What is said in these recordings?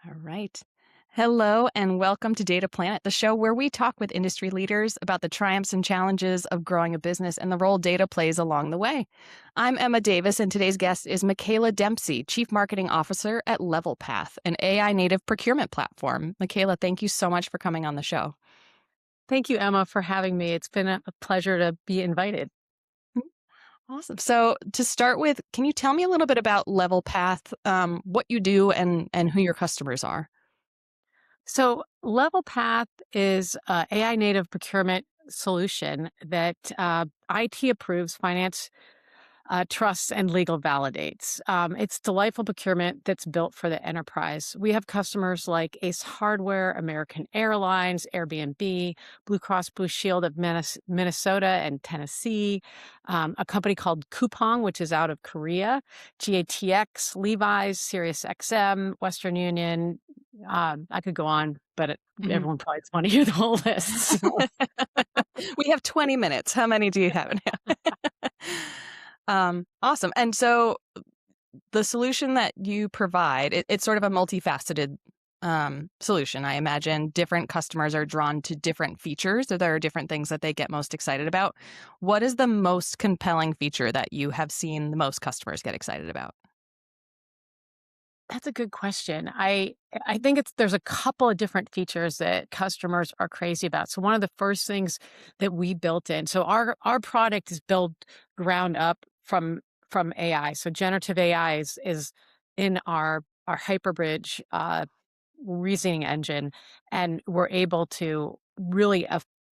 All right. Hello, and welcome to Data Planet, the show where we talk with industry leaders about the triumphs and challenges of growing a business and the role data plays along the way. I'm Emma Davis, and today's guest is Michaela Dempsey, Chief Marketing Officer at Levelpath, an AI native procurement platform. Michaela, thank you so much for coming on the show. Thank you, Emma, for having me. It's been a pleasure to be invited. Awesome. So, to start with, can you tell me a little bit about Levelpath, what you do, and who your customers are? So, Levelpath is a AI native procurement solution that IT approves finance trusts and legal validates. It's delightful procurement that's built for the enterprise. We have customers like Ace Hardware, American Airlines, Airbnb, Blue Cross Blue Shield of Minnesota and Tennessee, a company called Coupang, which is out of Korea, GATX, Levi's, SiriusXM, Western Union. I could go on, but Mhm. everyone probably just want to hear the whole list. We have 20 minutes. How many do you have now? Awesome. And so the solution that you provide, it's sort of a multifaceted solution. I imagine different customers are drawn to different features, or there are different things that they get most excited about. What is the most compelling feature that you have seen the most customers get excited about? That's a good question. I think there's a couple of different features that customers are crazy about. So one of the first things that we built in, so our product is built ground up from AI. So generative AI is in our Hyperbridge reasoning engine, and we're able to really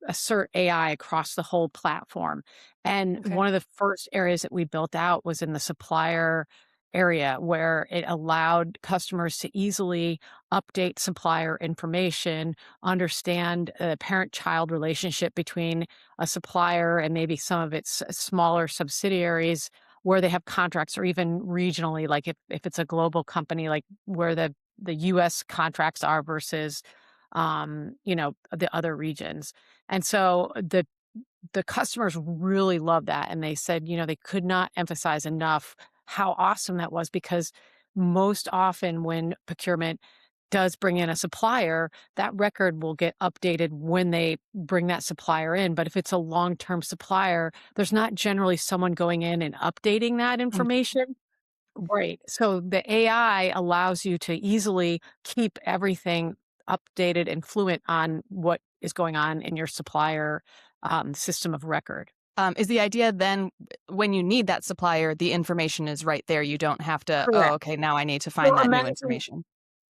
assert AI across the whole platform. And Okay. one of the first areas that we built out was in the supplier area where it allowed customers to easily update supplier information, understand the parent-child relationship between a supplier and maybe some of its smaller subsidiaries where they have contracts, or even regionally, like if it's a global company, like where the US contracts are versus the other regions. And so the customers really love that, and they said, they could not emphasize enough how awesome that was, because most often when procurement does bring in a supplier, that record will get updated when they bring that supplier in. But if it's a long-term supplier, there's not generally someone going in and updating that Mm. information. Right. So the AI allows you to easily keep everything updated and fluent on what is going on in your supplier system of record. Is the idea then when you need that supplier, the information is right there? You don't have to, oh, Correct. okay, now I need to find So that new imagine, information.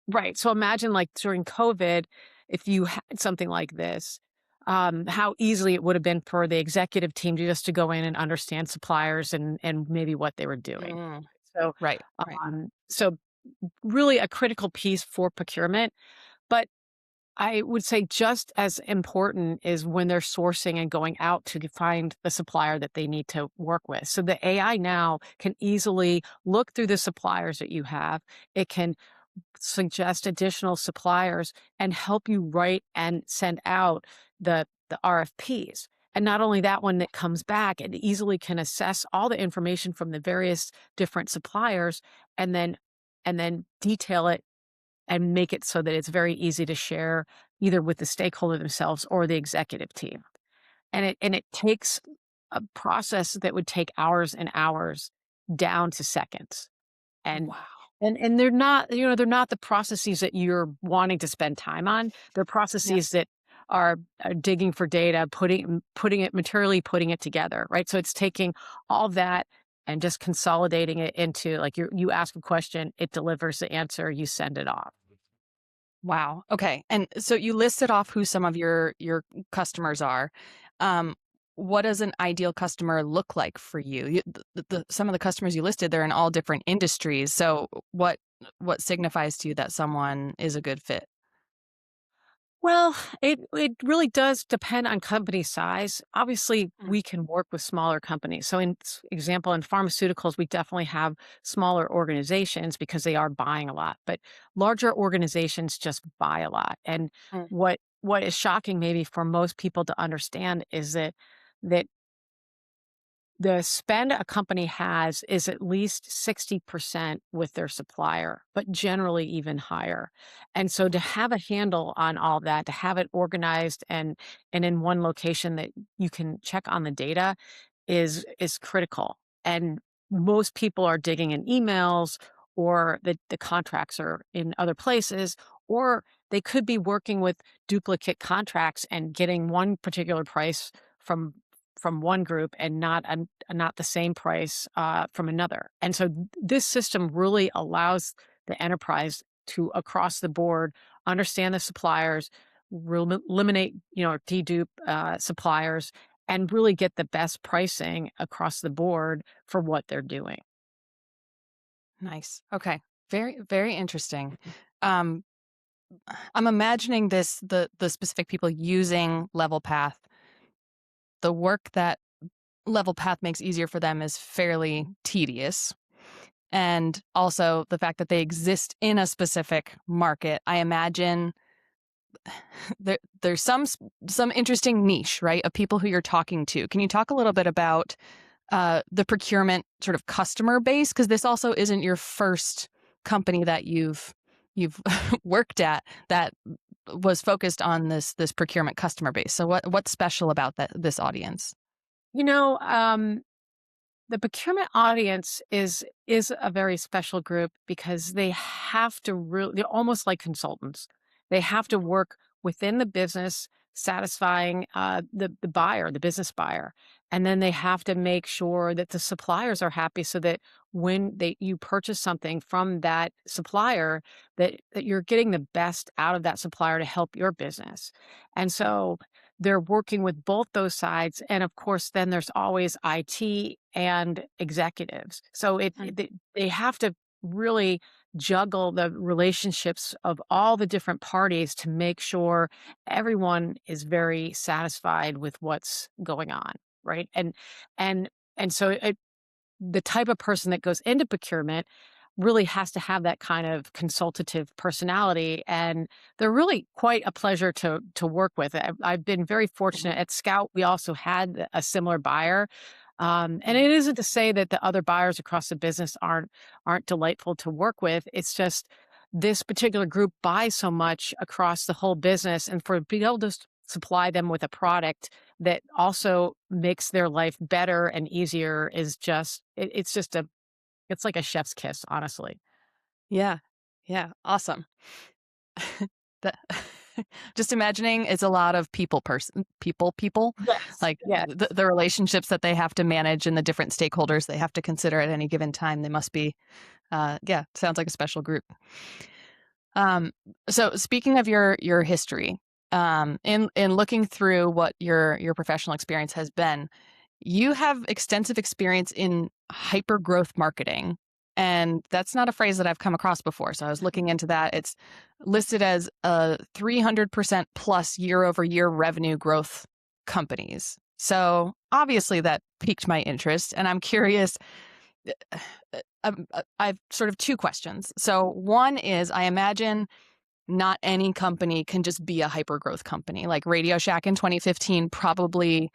right. So imagine like during COVID, if you had something like this, how easily it would have been for the executive team to just to go in and understand suppliers and maybe what they were doing. Mm, So, right, right. so really a critical piece for procurement. But I would say just as important is when they're sourcing and going out to find the supplier that they need to work with. So the AI now can easily look through the suppliers that you have. It can suggest additional suppliers and help you write and send out the RFPs. And not only that, when it comes back, it easily can assess all the information from the various different suppliers and then detail it and make it so that it's very easy to share either with the stakeholder themselves or the executive team. And it takes a process that would take hours and hours down to seconds. And Wow. and they're not, they're not the processes that you're wanting to spend time on. They're Yeah. processes that are digging for data, putting it together, right? So it's taking all that and just consolidating it into, like, you ask a question, it delivers the answer, you send it off. Wow. Okay. And so you listed off who some of your customers are. Um, what does an ideal customer look like for you? Some of the customers you listed, they're in all different industries. So what signifies to you that someone is a good fit? Well, it really does depend on company size. Obviously, Mm. we can work with smaller companies. So, example, in pharmaceuticals, we definitely have smaller organizations because they are buying a lot. But larger organizations just buy a lot. And Mm. what is shocking, maybe for most people to understand, is that the spend a company has is at least 60% with their supplier, but generally even higher. And so to have a handle on all that, to have it organized and in one location that you can check on the data is critical. And most people are digging in emails, or the contracts are in other places, or they could be working with duplicate contracts and getting one particular price from one group and not the same price from another. And so this system really allows the enterprise to across the board understand the suppliers, eliminate dedupe suppliers, and really get the best pricing across the board for what they're doing. Nice. Okay. Very, very interesting. Um, I'm imagining the specific people using Levelpath, the work that Levelpath makes easier for them is fairly tedious. And also the fact that they exist in a specific market. I imagine there's some interesting niche, right, of people who you're talking to. Can you talk a little bit about the procurement sort of customer base? Because this also isn't your first company that you've worked at that was focused on this procurement customer base. So what's special about this audience? You know, the procurement audience is a very special group because they have to really, they're almost like consultants. They have to work within the business, satisfying the buyer, the business buyer, and then they have to make sure that the suppliers are happy, so that when you purchase something from that supplier, that you're getting the best out of that supplier to help your business. And so they're working with both those sides, and of course, then there's always IT and executives. So they have to really juggle the relationships of all the different parties to make sure everyone is very satisfied with what's going on, right? And and so the type of person that goes into procurement really has to have that kind of consultative personality, and they're really quite a pleasure to work with. I've been very fortunate at Scout. We also had a similar buyer, and it isn't to say that the other buyers across the business aren't delightful to work with. It's just this particular group buys so much across the whole business, and for being able to supply them with a product that also makes their life better and easier is just it's just a it's like a chef's kiss, honestly. Yeah. Yeah. Awesome. That just imagining it's a lot of people, Yes. like Yeah. the relationships that they have to manage and the different stakeholders they have to consider at any given time. They must be, yeah, sounds like a special group. Um, so speaking of your history, in looking through what your professional experience has been, you have extensive experience in hyper growth marketing. And that's not a phrase that I've come across before. So I was looking into that. It's listed as a 300% plus year over year revenue growth companies. So obviously that piqued my interest. And I'm curious, I've sort of two questions. So one is, I imagine not any company can just be a hyper growth company. Like Radio Shack in 2015 probably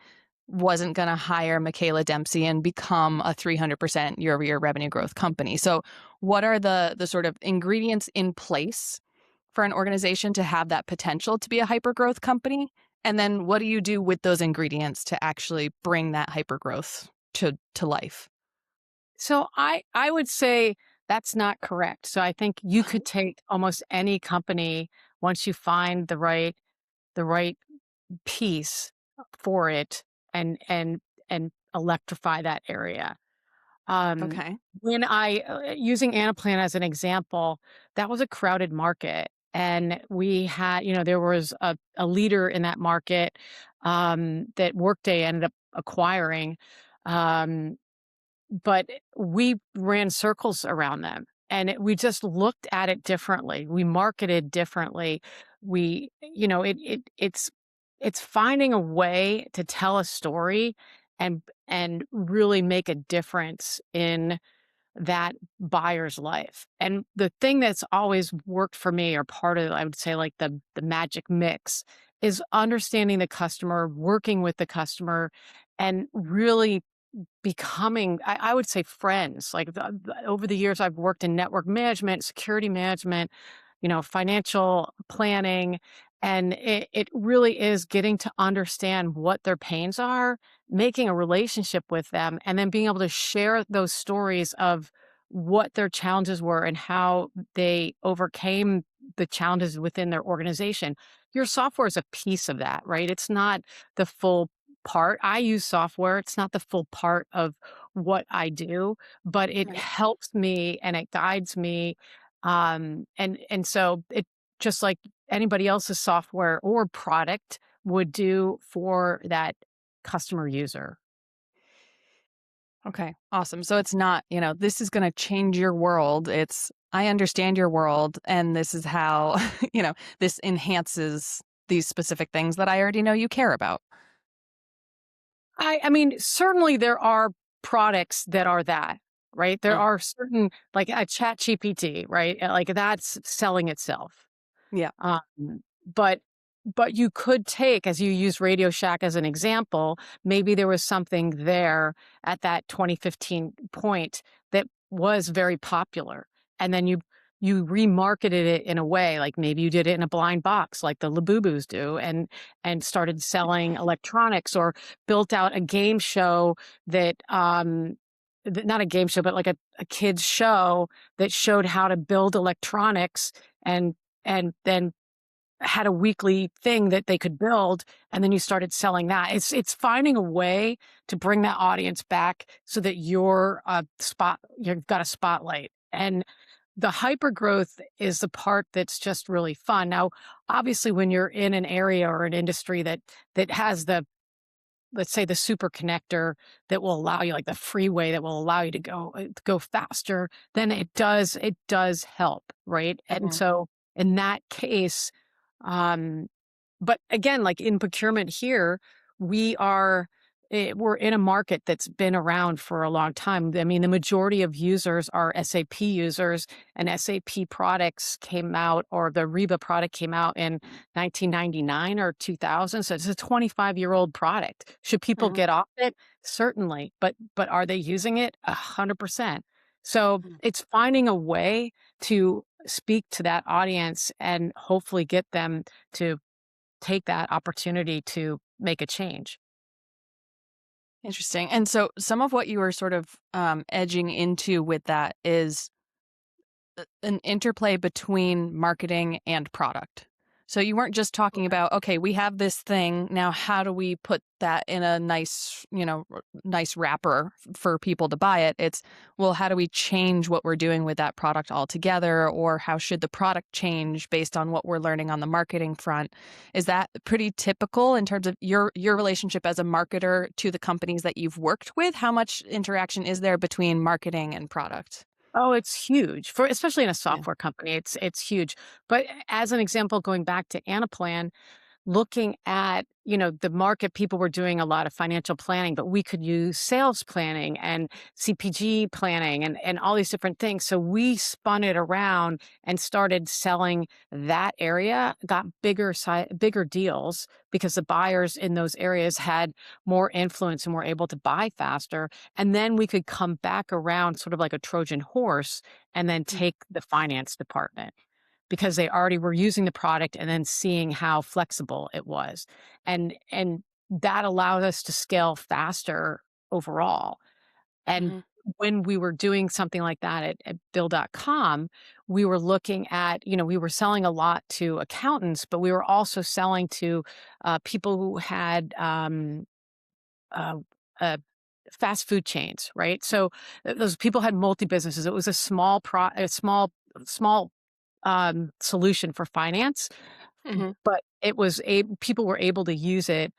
wasn't going to hire Michaela Dempsey and become a 300% year over year revenue growth company. So what are the sort of ingredients in place for an organization to have that potential to be a hyper growth company? And then what do you do with those ingredients to actually bring that hyper growth to life? So I would say that's not correct. So I think you could take almost any company once you find the right piece for it and electrify that area. Um, Okay. when using Anaplan as an example, that was a crowded market. And we had, there was a leader in that market that Workday ended up acquiring. Um, but we ran circles around them, and we just looked at it differently. We marketed differently. It's finding a way to tell a story and really make a difference in that buyer's life. And the thing that's always worked for me, or part of, I would say, like the magic mix, is understanding the customer, working with the customer, and really becoming, I would say, friends. Like over the years, I've worked in network management, security management, financial planning, and it really is getting to understand what their pains are, making a relationship with them, and then being able to share those stories of what their challenges were and how they overcame the challenges within their organization. Your software is a piece of that, right? It's not the full part. I use software. It's not the full part of what I do, but it Right. helps me and it guides me. And so it just like anybody else's software or product would do for that customer user. Okay. Awesome. So it's not, this is going to change your world. It's, I understand your world, and this is how, this enhances these specific things that I already know you care about. I mean, certainly there are products that are that, right? There Mm. are certain like a chat GPT, right? Like that's selling itself. Yeah. Um, but but you could take, as you use Radio Shack as an example, maybe there was something there at that 2015 point that was very popular, and then you remarketed it in a way, like maybe you did it in a blind box, like the Labubus do, and started selling electronics, or built out a game show that not a game show, but like a kids show that showed how to build electronics and then had a weekly thing that they could build, and then you started selling that. It's finding a way to bring that audience back so that you've got a spotlight. And the hypergrowth is the part that's just really fun. Now, obviously, when you're in an area or an industry that has the, let's say, the super connector that will allow you, like the freeway that will allow you to go faster, then it does help, right? And Mhm. so in that case, um but again, like in procurement here, we are we're in a market that's been around for a long time. I mean, the majority of users are SAP users, and SAP products came out, or the Reba product came out in 1999 or 2000. So it's a 25-year-old product. Should people Mhm. get off it? Certainly, but are they using it? 100%. So Mhm. it's finding a way to speak to that audience and hopefully get them to take that opportunity to make a change. Interesting. And so some of what you were sort of edging into with that is an interplay between marketing and product. So you weren't just talking about, okay, we have this thing. Now, how do we put that in a nice, nice wrapper for people to buy it? It's, well, how do we change what we're doing with that product altogether? Or how should the product change based on what we're learning on the marketing front? Is that pretty typical in terms of your relationship as a marketer to the companies that you've worked with? How much interaction is there between marketing and product? Oh, it's huge for, especially in a Yeah. software company. It's huge. But as an example, going back to Anaplan, looking at, the market, people were doing a lot of financial planning, but we could use sales planning and CPG planning and all these different things. So we spun it around and started selling that area, got bigger deals because the buyers in those areas had more influence and were able to buy faster. And then we could come back around sort of like a Trojan horse and then Mm. take the finance department, because they already were using the product and then seeing how flexible it was. And that allowed us to scale faster overall. And Mhm. when we were doing something like that at Bill.com, we were looking at, we were selling a lot to accountants, but we were also selling to people who had uh, uh, fast food chains, right? So those people had multi businesses. It was a small solution for finance, Mhm. but people were able to use it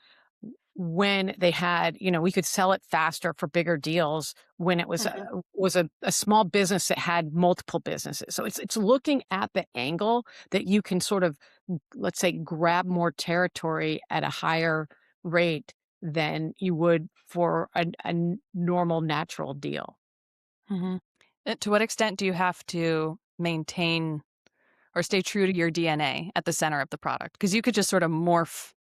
when they had, we could sell it faster for bigger deals when it Mhm. was a small business that had multiple businesses. So it's looking at the angle that you can sort of, let's say, grab more territory at a higher rate than you would for a normal natural deal. Mhm. To what extent do you have to maintain or stay true to your DNA at the center of the product? Because you could just sort of morph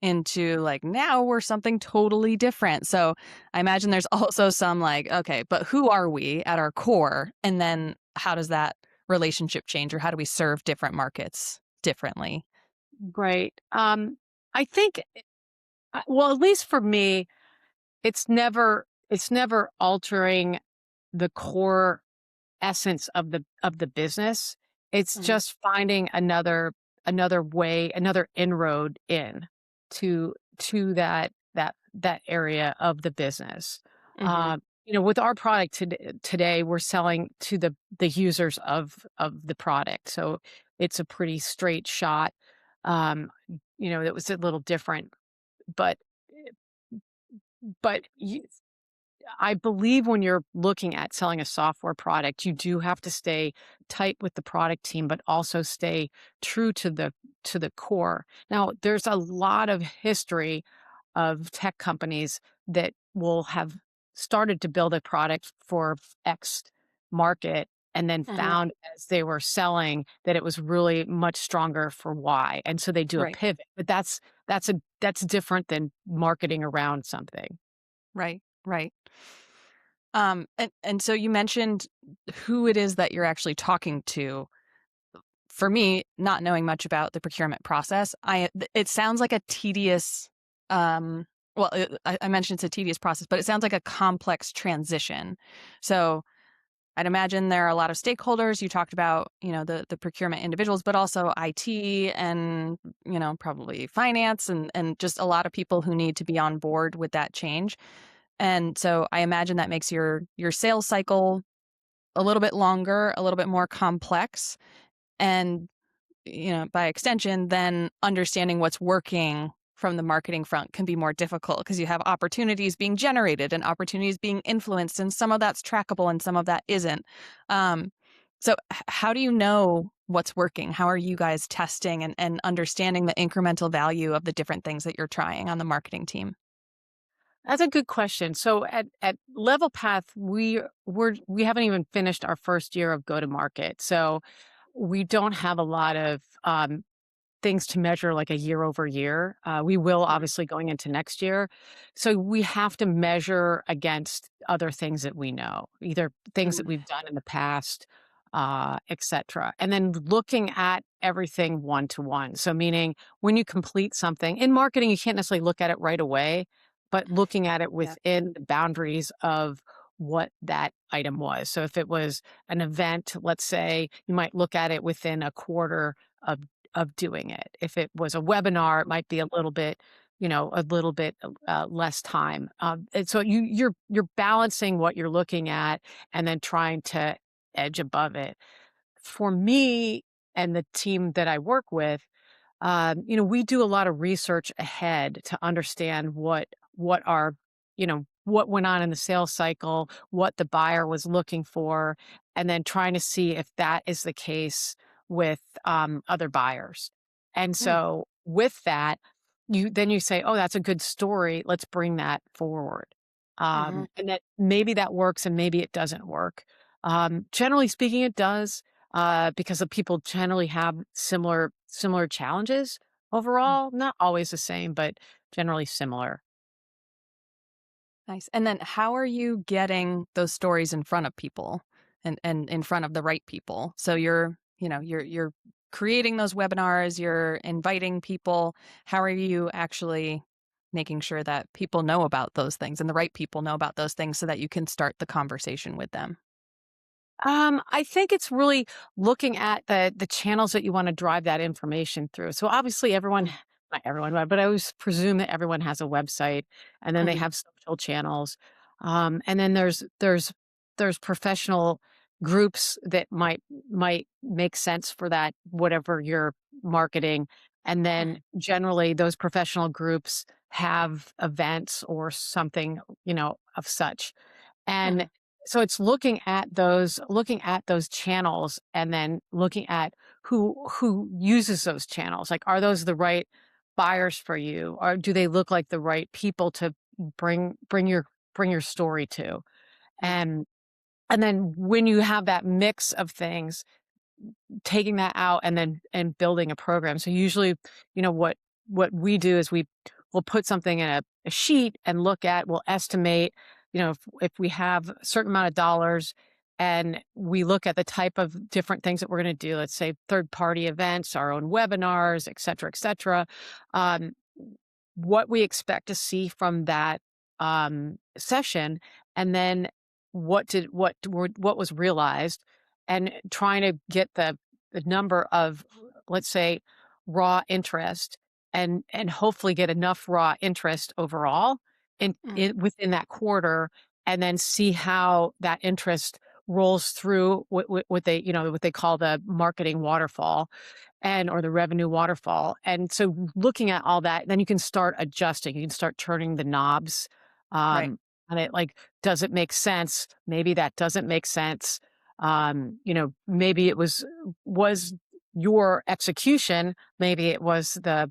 into like now we're something totally different. So I imagine there's also some like, okay, but who are we at our core? And then how does that relationship change or how do we serve different markets differently? Right. I think, well, at least for me, it's never altering the core essence of the business. It's Mhm. just finding another way, another inroad in to that area of the business. Mhm. With our product today, we're selling to the users of the product, so it's a pretty straight shot. It was a little different, but but I believe when you're looking at selling a software product, you do have to stay tight with the product team, but also stay true to the core. Now, there's a lot of history of tech companies that will have started to build a product for X market and then Mhm. found as they were selling that it was really much stronger for Y. And so they do a Right. pivot. But that's different than marketing around something. Right. Right. And so you mentioned who it is that you're actually talking to. For me, not knowing much about the procurement process, it sounds like a tedious, I mentioned it's a tedious process, but it sounds like a complex transition. So I'd imagine there are a lot of stakeholders. You talked about, the procurement individuals, but also IT and, probably finance and just a lot of people who need to be on board with that change. And so I imagine that makes your sales cycle a little bit longer, a little bit more complex. And by extension, then understanding what's working from the marketing front can be more difficult because you have opportunities being generated and opportunities being influenced, and some of that's trackable and some of that isn't. Um, so, how do you know what's working? How are you guys testing and understanding the incremental value of the different things that you're trying on the marketing team? That's a good question. So at Levelpath, we haven't even finished our first year of go to market. So we don't have a lot of things to measure like a year over year. We will Mhm. obviously going into next year. So we have to measure against other things that we know, either things that Mhm. we've done in the past, et cetera. And then looking at everything one to one. So meaning when you complete something in marketing, you can't necessarily look at it right away, but looking at it Yeah. within the boundaries of what that item was. So if it was an event, let's say, you might look at it within a quarter of doing it. If it was a webinar, it might be a little bit less time. And so you're balancing what you're looking at and then trying to edge above it. For me and the team that I work with, we do a lot of research ahead to understand what went on in the sales cycle, what the buyer was looking for, and then trying to see if that is the case with other buyers. And Mm. so with that, you say, "Oh, that's a good story. Let's bring that forward." Mhm. And that maybe that works and maybe it doesn't work. Generally speaking, it does because the people generally have similar challenges Mm. overall. Not always the same, but generally similar. Nice. And then how are you getting those stories in front of people and in front of the right people? So you're creating those webinars, you're inviting people. How are you actually making sure that people know about those things and the right people know about those things so that you can start the conversation with them? I think it's really looking at the channels that you want to drive that information through. So obviously Mm. not everyone, but I always presume that everyone has a website and then they Mhm. have social channels. And then there's professional groups that might make sense for that, whatever you're marketing. And then Mhm. generally those professional groups have events or something, of such. And Mhm. so it's looking at those channels and then looking at who uses those channels. Like, are those the right buyers for you? Or do they look like the right people to bring your story to? Mhm. And then when you have that mix of things, taking that out and then building a program. So usually, what what we do is we'll put something in a sheet and we'll estimate, if we have a certain amount of dollars and we look at the type of different things that we're going to do, let's say third party events, our own webinars, et cetera, um, what we expect to see from that session, and then what was realized, and trying to get the number of, let's say, raw interest, and hopefully get enough raw interest overall Mm, within that quarter, and then see how that interest rolls through what they call the marketing waterfall, and or the revenue waterfall. And so looking at all that, then you can start adjusting. You can start turning the knobs. right. And it, like, does it make sense? Maybe that doesn't make sense. Maybe it was your execution. Maybe it was the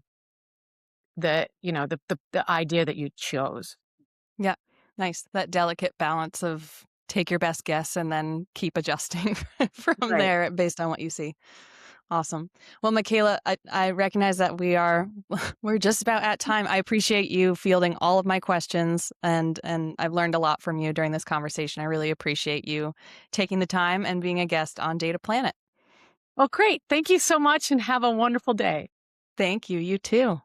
idea that you chose. Yeah. Nice. That delicate balance of take your best guess and then keep adjusting from Right. there based on what you see. Awesome. Well, Michaela, I recognize that we're just about at time. I appreciate you fielding all of my questions, and I've learned a lot from you during this conversation. I really appreciate you taking the time and being a guest on Data Planet. Well, great. Thank you so much and have a wonderful day. Thank you. You too.